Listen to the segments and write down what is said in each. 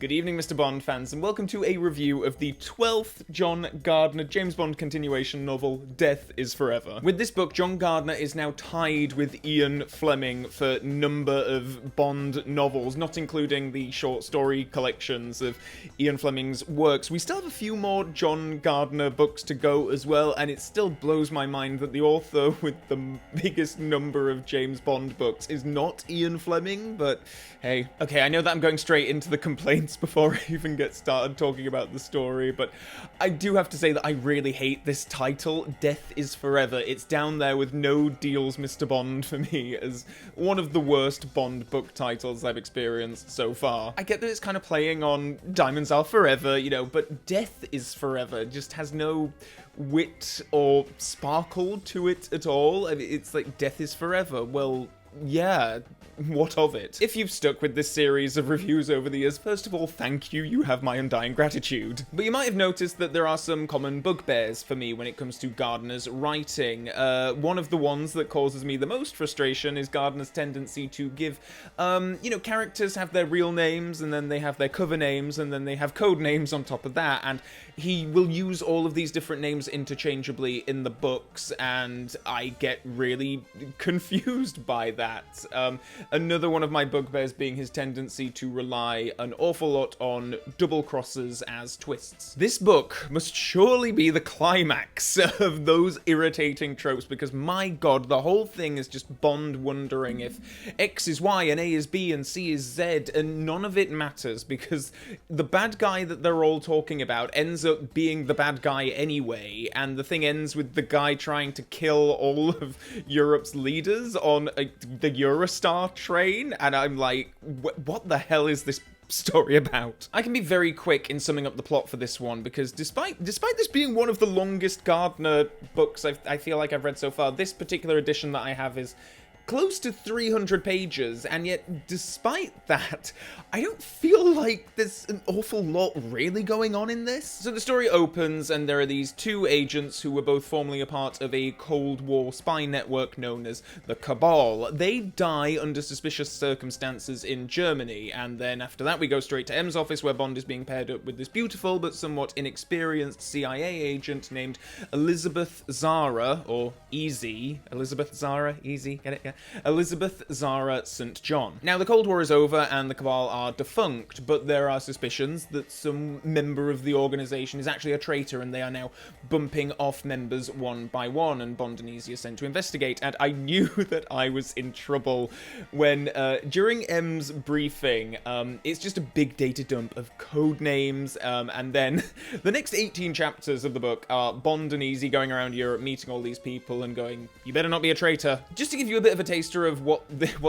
Good evening, Mr. Bond fans, and welcome to a review of the 12th John Gardner James Bond continuation novel, Death is Forever. With this book, John Gardner is now tied with Ian Fleming for number of Bond novels, not including the short story collections of Ian Fleming's works. We still have a few more John Gardner books to go as well, and it still blows my mind that the author with the biggest number of James Bond books is not Ian Fleming, but hey. Okay, I know that I'm going straight into the complaints before I even get started talking about the story, but I do have to say that I really hate this title, Death is Forever. It's down there with No Deals, Mr. Bond for me as one of the worst Bond book titles I've experienced so far. I get that it's kind of playing on Diamonds Are Forever, you know, but Death is Forever just has no wit or sparkle to it at all. I mean, it's like, Death is Forever. Well, yeah, what of it? If you've stuck with this series of reviews over the years, first of all, thank you, you have my undying gratitude. But you might have noticed that there are some common bugbears for me when it comes to Gardner's writing. One of the ones that causes me the most frustration is Gardner's tendency to give, characters have their real names, and then they have their cover names, and then they have code names on top of that, and he will use all of these different names interchangeably in the books, and I get really confused by that. Another one of my bugbears being his tendency to rely an awful lot on double crosses as twists. This book must surely be the climax of those irritating tropes, because my god, the whole thing is just Bond wondering if X is Y and A is B and C is Z, and none of it matters because the bad guy that they're all talking about ends up being the bad guy anyway, and the thing ends with the guy trying to kill all of Europe's leaders on the Eurostar train, and I'm like, what the hell is this story about? I can be very quick in summing up the plot for this one, because despite this being one of the longest Gardner books I feel like I've read so far, this particular edition that I have is close to 300 pages, and yet, despite that, I don't feel like there's an awful lot really going on in this. So the story opens, and there are these two agents who were both formerly a part of a Cold War spy network known as the Cabal. They die under suspicious circumstances in Germany, and then after that we go straight to M's office, where Bond is being paired up with this beautiful but somewhat inexperienced CIA agent named Elizabeth Zara, or Easy. Elizabeth Zara, Easy, get it? Yeah. Elizabeth Zara St. John. Now, the Cold War is over and the Cabal are defunct, but there are suspicions that some member of the organisation is actually a traitor, and they are now bumping off members one by one, and Bond and Easy are sent to investigate. And I knew that I was in trouble when, during M's briefing, it's just a big data dump of code names, and then the next 18 chapters of the book are Bond and Easy going around Europe, meeting all these people and going, you better not be a traitor. Just to give you a bit of a taster of what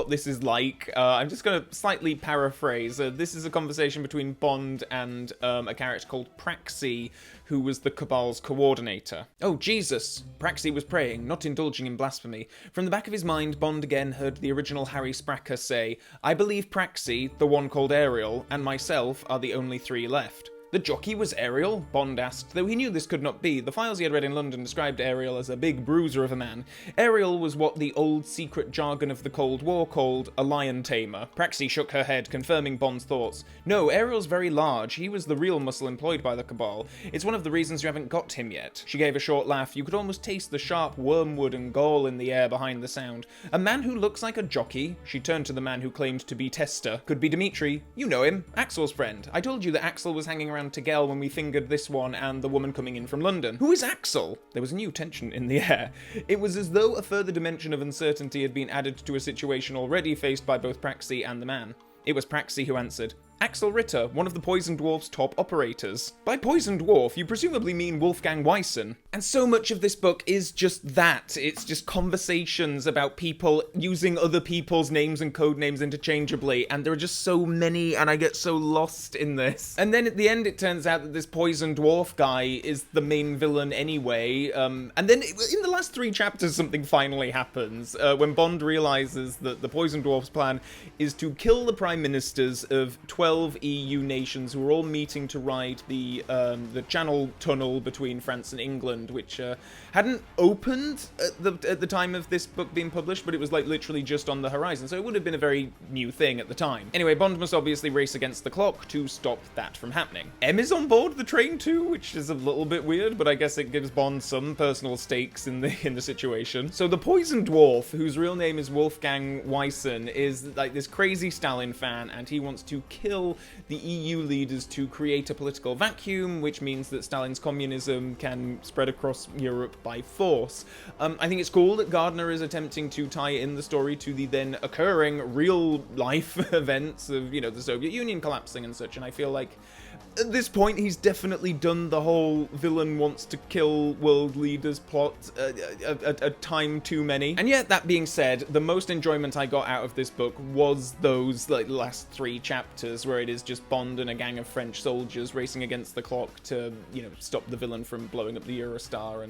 this is like, I'm just going to slightly paraphrase. This is a conversation between Bond and a character called Praxi, who was the Cabal's coordinator. Oh, Jesus! Praxi was praying, not indulging in blasphemy. From the back of his mind, Bond again heard the original Harry Spracker say, I believe Praxi, the one called Ariel, and myself are the only three left. The jockey was Ariel? Bond asked, though he knew this could not be. The files he had read in London described Ariel as a big bruiser of a man. Ariel was what the old secret jargon of the Cold War called a lion tamer. Praxi shook her head, confirming Bond's thoughts. No, Ariel's very large. He was the real muscle employed by the Cabal. It's one of the reasons you haven't got him yet. She gave a short laugh. You could almost taste the sharp wormwood and gall in the air behind the sound. A man who looks like a jockey? She turned to the man who claimed to be Tester. Could be Dimitri. You know him. Axel's friend. I told you that Axel was hanging around Tegel when we fingered this one and the woman coming in from London. Who is Axel? There was a new tension in the air. It was as though a further dimension of uncertainty had been added to a situation already faced by both Praxi and the man. It was Praxi who answered. Axel Ritter, one of the Poison Dwarf's top operators. By Poison Dwarf, you presumably mean Wolfgang Weissen. And so much of this book is just that. It's just conversations about people using other people's names and code names interchangeably, and there are just so many, and I get so lost in this. And then at the end, it turns out that this Poison Dwarf guy is the main villain anyway, and then in the last 3 chapters, something finally happens, when Bond realizes that the Poison Dwarf's plan is to kill the Prime Ministers of 12 12 EU nations who were all meeting to ride the Channel Tunnel between France and England, which hadn't opened at the time of this book being published, but it was like literally just on the horizon, so it would have been a very new thing at the time. Anyway, Bond must obviously race against the clock to stop that from happening. M is on board the train too, which is a little bit weird, but I guess it gives Bond some personal stakes in the situation. So the poison dwarf, whose real name is Wolfgang Weissen, is like this crazy Stalin fan, and he wants to kill the EU leaders to create a political vacuum, which means that Stalin's communism can spread across Europe by force. I think it's cool that Gardner is attempting to tie in the story to the then occurring real-life events of, you know, the Soviet Union collapsing and such, and I feel like at this point, he's definitely done the whole villain wants to kill world leaders plot a time too many. And yet, that being said, the most enjoyment I got out of this book was those like last 3 chapters where it is just Bond and a gang of French soldiers racing against the clock to, you know, stop the villain from blowing up the Eurostar.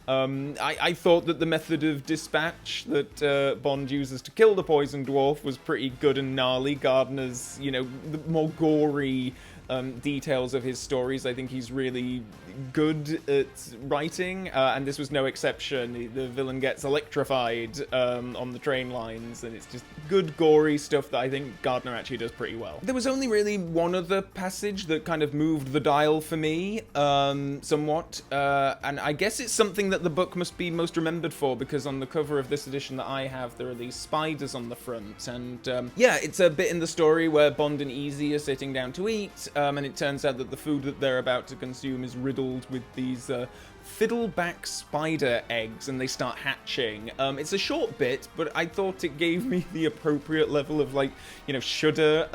And I thought that the method of dispatch that Bond uses to kill the poison dwarf was pretty good and gnarly. Gardner's, you know, the more gory details of his stories, I think he's really good at writing, and this was no exception. The villain gets electrified on the train lines, and it's just good, gory stuff that I think Gardner actually does pretty well. There was only really one other passage that kind of moved the dial for me, somewhat, and I guess it's something that the book must be most remembered for, because on the cover of this edition that I have, there are these spiders on the front, and yeah, it's a bit in the story where Bond and Easy are sitting down to eat, and it turns out that the food that they're about to consume is riddled with these fiddleback spider eggs, and they start hatching. It's a short bit, but I thought it gave me the appropriate level of, like, you know, shudder.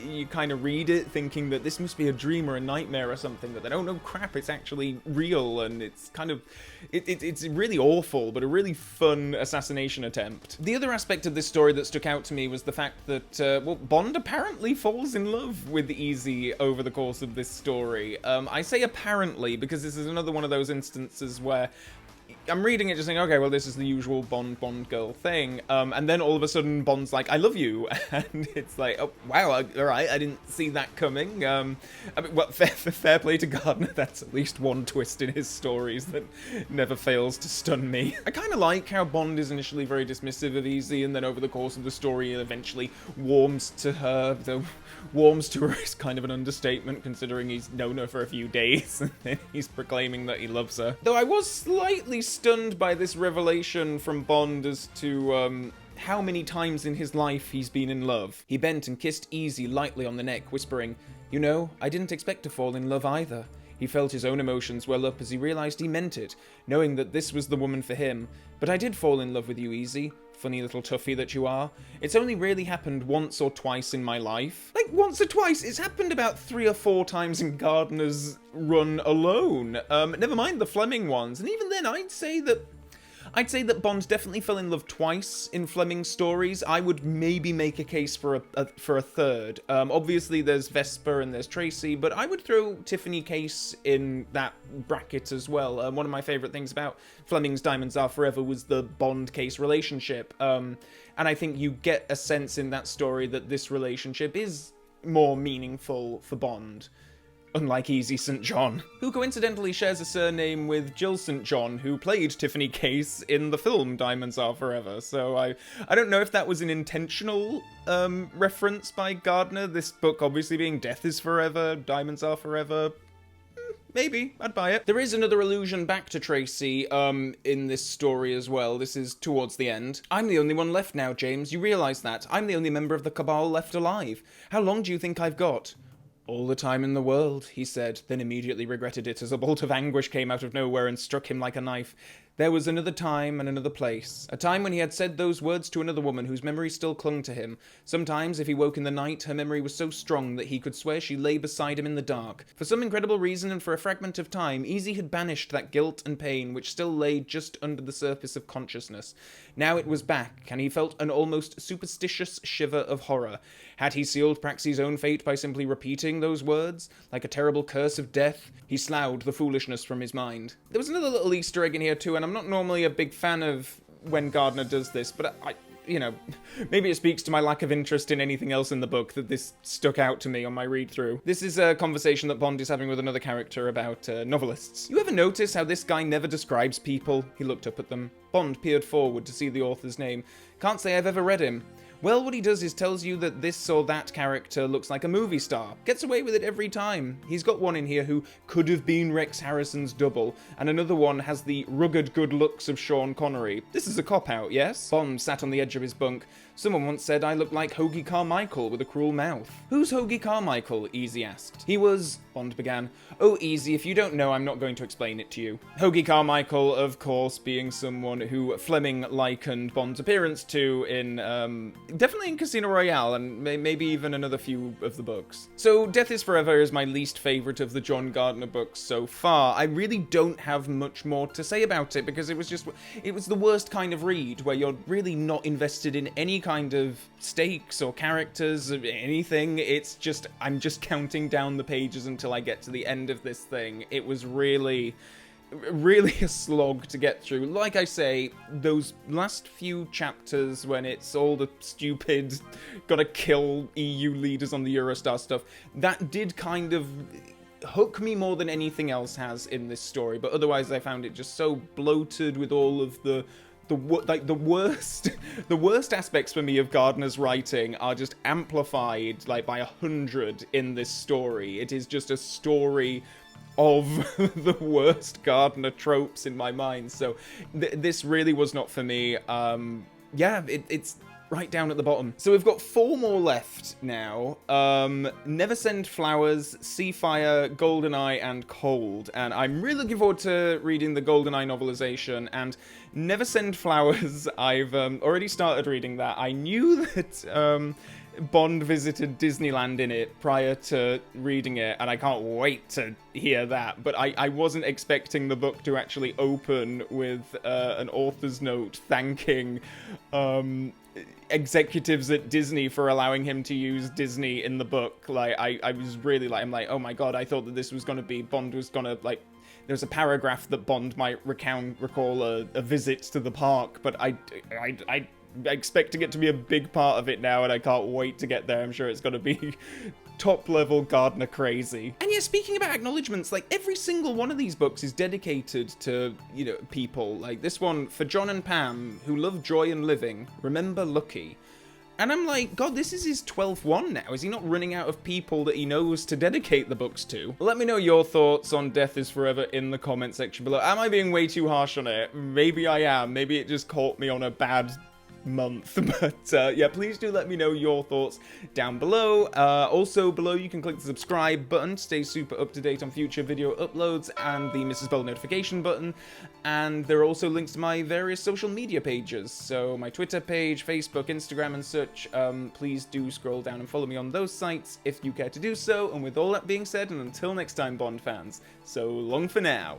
You kind of read it thinking that this must be a dream or a nightmare or something, but then, oh no, crap, it's actually real, and it's kind of, it's really awful, but a really fun assassination attempt. The other aspect of this story that stuck out to me was the fact that, well, Bond apparently falls in love with Easy over the course of this story. I say apparently because this is another one of those instances where I'm reading it just saying, okay, well, this is the usual Bond girl thing, and then all of a sudden Bond's like, I love you, and it's like, oh, wow, all right, I didn't see that coming. I mean, well, fair play to Gardner, that's at least one twist in his stories that never fails to stun me. I kind of like how Bond is initially very dismissive of Easy, and then over the course of the story eventually warms to her, though warms to her is kind of an understatement considering he's known her for a few days, and then he's proclaiming that he loves her. Though I was slightly stunned by this revelation from Bond as to how many times in his life he's been in love. He bent and kissed Easy lightly on the neck, whispering, "You know, I didn't expect to fall in love either." He felt his own emotions well up as he realized he meant it, knowing that this was the woman for him. "But I did fall in love with you, Easy. Funny little toughie that you are. It's only really happened once or twice in my life." Like, once or twice? It's happened about 3 or 4 times in Gardner's run alone. Never mind the Fleming ones. And even then, I'd say that Bond definitely fell in love twice in Fleming's stories. I would maybe make a case for a third. Obviously, there's Vesper and there's Tracy, but I would throw Tiffany Case in that bracket as well. One of my favourite things about Fleming's Diamonds Are Forever was the Bond-Case relationship. And I think you get a sense in that story that this relationship is more meaningful for Bond. Unlike Easy St. John, who coincidentally shares a surname with Jill St. John, who played Tiffany Case in the film Diamonds Are Forever. So I don't know if that was an intentional reference by Gardner, this book obviously being Death is Forever, Diamonds Are Forever. Maybe, I'd buy it. There is another allusion back to Tracy in this story as well. This is towards the end. "I'm the only one left now, James. You realise that? I'm the only member of the Cabal left alive. How long do you think I've got?" "All the time in the world," he said, then immediately regretted it as a bolt of anguish came out of nowhere and struck him like a knife. There was another time and another place. A time when he had said those words to another woman whose memory still clung to him. Sometimes, if he woke in the night, her memory was so strong that he could swear she lay beside him in the dark. For some incredible reason and for a fragment of time, Easy had banished that guilt and pain which still lay just under the surface of consciousness. Now it was back, and he felt an almost superstitious shiver of horror. Had he sealed Praxe's own fate by simply repeating those words? Like a terrible curse of death? He sloughed the foolishness from his mind. There was another little Easter egg in here too, and I'm not normally a big fan of when Gardner does this, but you know, maybe it speaks to my lack of interest in anything else in the book that this stuck out to me on my read-through. This is a conversation that Bond is having with another character about novelists. You ever notice how this guy never describes people? He looked up at them. Bond peered forward to see the author's name. Can't say I've ever read him. Well, what he does is tells you that this or that character looks like a movie star. Gets away with it every time. He's got one in here who could have been Rex Harrison's double, and another one has the rugged good looks of Sean Connery. This is a cop-out, yes? Bond sat on the edge of his bunk. Someone once said I looked like Hoagie Carmichael with a cruel mouth. Who's Hoagie Carmichael? Easy asked. He was... Bond began. Oh, Easy, if you don't know, I'm not going to explain it to you. Hoagie Carmichael, of course, being someone who Fleming likened Bond's appearance to in, definitely in Casino Royale, and maybe even another few of the books. So, Death is Forever is my least favourite of the John Gardner books so far. I really don't have much more to say about it, because it was the worst kind of read, where you're really not invested in any kind of stakes or characters or anything. It's just, I'm just counting down the pages until I get to the end of this thing. It was really a slog to get through. Like I say, those last few chapters when it's all the stupid gotta kill EU leaders on the Eurostar stuff, that did kind of hook me more than anything else has in this story, but otherwise I found it just so bloated with all of the worst aspects for me of Gardner's writing are just amplified like by 100 in this story. It is just a story of the worst Gardner tropes in my mind. So this really was not for me. Yeah, it's right down at the bottom. So we've got 4 more left now. Never Send Flowers, Seafire, GoldenEye, and Cold. And I'm really looking forward to reading the GoldenEye novelization. And Never Send Flowers, I've already started reading that. I knew that Bond visited Disneyland in it prior to reading it, and I can't wait to hear that. But I wasn't expecting the book to actually open with an author's note thanking executives at Disney for allowing him to use Disney in the book. Like, I was really like, I'm like, oh my god, I thought that this was gonna be, Bond was gonna, like, there's a paragraph that Bond might recall a visit to the park, but I expecting it to be a big part of it now, and I can't wait to get there. I'm sure it's gonna be top-level Gardner crazy. And yeah, speaking about acknowledgements, like, every single one of these books is dedicated to, you know, people. Like, this one, for John and Pam, who love joy and living, remember Lucky. And I'm like, god, this is his 12th one now. Is he not running out of people that he knows to dedicate the books to? Let me know your thoughts on Death is Forever in the comment section below. Am I being way too harsh on it? Maybe I am. Maybe it just caught me on a bad month, but yeah, please do let me know your thoughts down below. Also below you can click the subscribe button to stay super up to date on future video uploads, and the Mrs. Bell notification button, and there are also links to my various social media pages, so my Twitter page, Facebook, Instagram and such. Please do scroll down and follow me on those sites if you care to do so. And with all that being said, and until next time, Bond fans, so long for now.